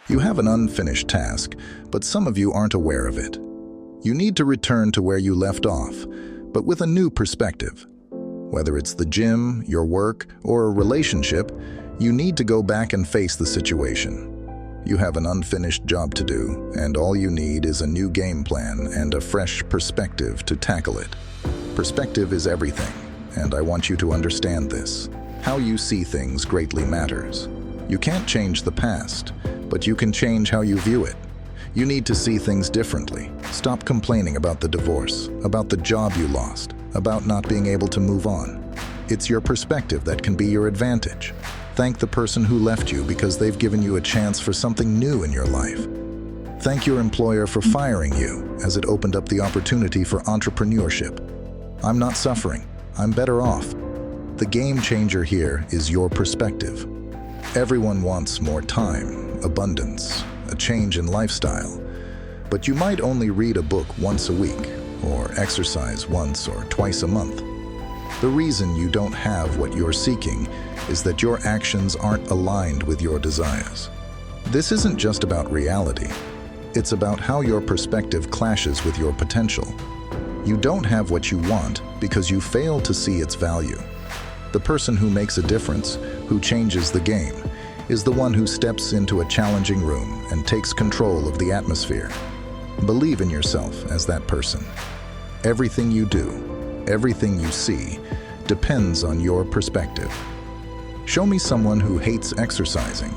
You have an unfinished task, but some of you aren't aware of it. You need to return to where you left off, but with a new perspective. Whether it's the gym, your work, or a relationship, you need to go back and face the situation. You have an unfinished job to do, and all you need is a new game plan and a fresh perspective to tackle it. Perspective is everything, and I want you to understand this. How you see things greatly matters. You can't change the past, but you can change how you view it. You need to see things differently. Stop complaining about the divorce, about the job you lost, about not being able to move on. It's your perspective that can be your advantage. Thank the person who left you because they've given you a chance for something new in your life. Thank your employer for firing you, as it opened up the opportunity for entrepreneurship. I'm not suffering. I'm better off. The game changer here is your perspective. Everyone wants more time, abundance, a change in lifestyle, but you might only read a book once a week or exercise once or twice a month. The reason you don't have what you're seeking is that your actions aren't aligned with your desires. This isn't just about reality. It's about how your perspective clashes with your potential. You don't have what you want because you fail to see its value. The person who makes a difference, who changes the game, is the one who steps into a challenging room and takes control of the atmosphere. Believe in yourself as that person. Everything you do, everything you see, depends on your perspective. Show me someone who hates exercising,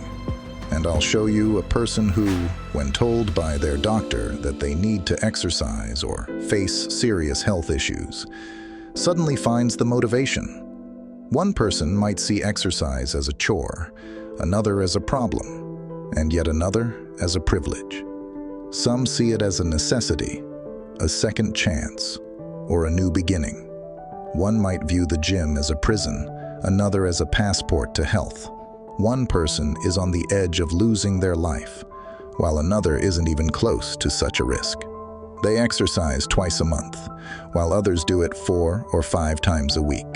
and I'll show you a person who, when told by their doctor that they need to exercise or face serious health issues, suddenly finds the motivation. One person might see exercise as a chore, another as a problem, and yet another as a privilege. Some see it as a necessity, a second chance, or a new beginning. One might view the gym as a prison, another as a passport to health. One person is on the edge of losing their life, while another isn't even close to such a risk. They exercise twice a month, while others do it 4 or 5 times a week.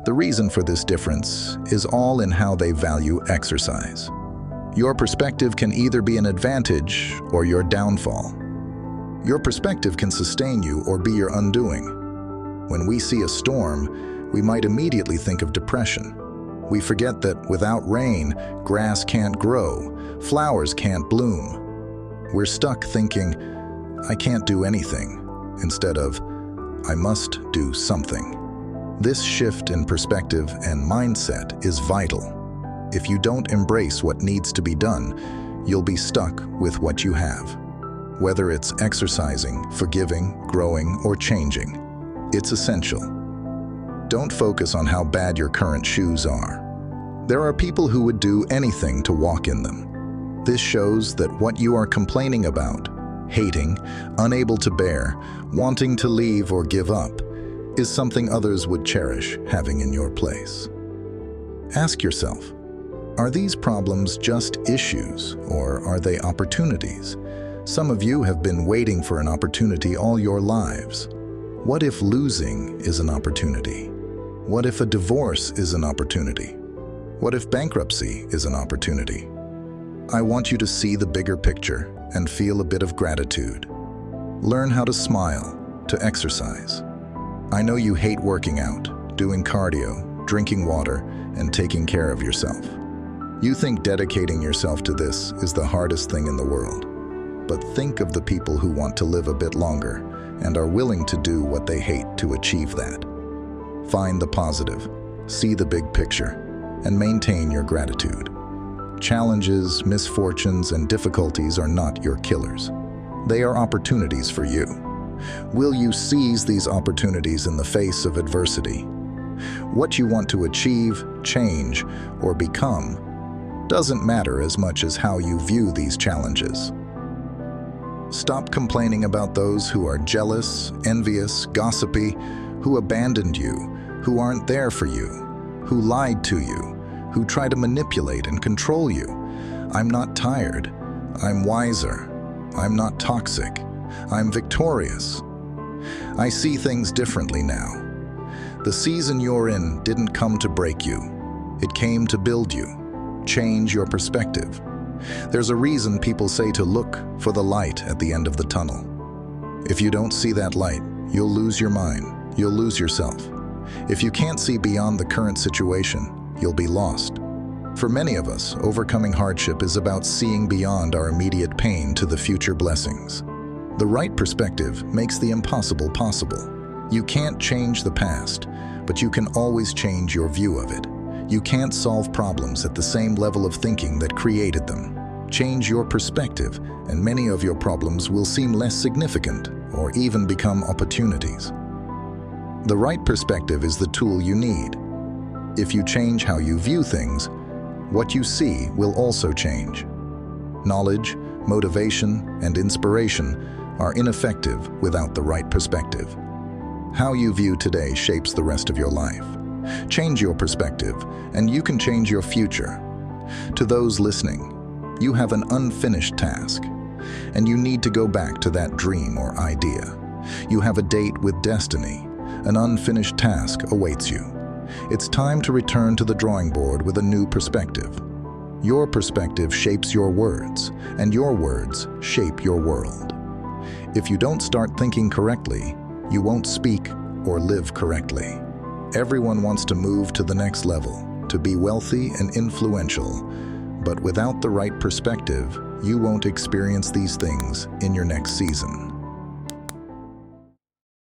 The reason for this difference is all in how they value exercise. Your perspective can either be an advantage or your downfall. Your perspective can sustain you or be your undoing. When we see a storm, we might immediately think of depression. We forget that without rain, grass can't grow, flowers can't bloom. We're stuck thinking, I can't do anything, instead of, I must do something. This shift in perspective and mindset is vital. If you don't embrace what needs to be done, you'll be stuck with what you have. Whether it's exercising, forgiving, growing, or changing, it's essential. Don't focus on how bad your current shoes are. There are people who would do anything to walk in them. This shows that what you are complaining about, hating, unable to bear, wanting to leave or give up, is something others would cherish having in your place. Ask yourself, are these problems just issues, or are they opportunities? Some of you have been waiting for an opportunity all your lives. What if losing is an opportunity? What if a divorce is an opportunity? What if bankruptcy is an opportunity? I want you to see the bigger picture and feel a bit of gratitude. Learn how to smile, to exercise. I know you hate working out, doing cardio, drinking water, and taking care of yourself. You think dedicating yourself to this is the hardest thing in the world. But think of the people who want to live a bit longer and are willing to do what they hate to achieve that. Find the positive, see the big picture, and maintain your gratitude. Challenges, misfortunes, and difficulties are not your killers. They are opportunities for you. Will you seize these opportunities in the face of adversity? What you want to achieve, change, or become doesn't matter as much as how you view these challenges. Stop complaining about those who are jealous, envious, gossipy, who abandoned you, who aren't there for you, who lied to you, who try to manipulate and control you. I'm not tired. I'm wiser. I'm not toxic. I'm victorious. I see things differently now. The season you're in didn't come to break you. It came to build you. Change your perspective. There's a reason people say to look for the light at the end of the tunnel. If you don't see that light, you'll lose your mind, you'll lose yourself. If you can't see beyond the current situation, you'll be lost. For many of us, overcoming hardship is about seeing beyond our immediate pain to the future blessings. The right perspective makes the impossible possible. You can't change the past, but you can always change your view of it. You can't solve problems at the same level of thinking that created them. Change your perspective, and many of your problems will seem less significant or even become opportunities. The right perspective is the tool you need. If you change how you view things, what you see will also change. Knowledge, motivation, and inspiration are ineffective without the right perspective. How you view today shapes the rest of your life. Change your perspective, and you can change your future. To those listening, you have an unfinished task, and you need to go back to that dream or idea. You have a date with destiny. An unfinished task awaits you. It's time to return to the drawing board with a new perspective. Your perspective shapes your words, and your words shape your world. If you don't start thinking correctly, you won't speak or live correctly. Everyone wants to move to the next level, to be wealthy and influential, but without the right perspective, you won't experience these things in your next season.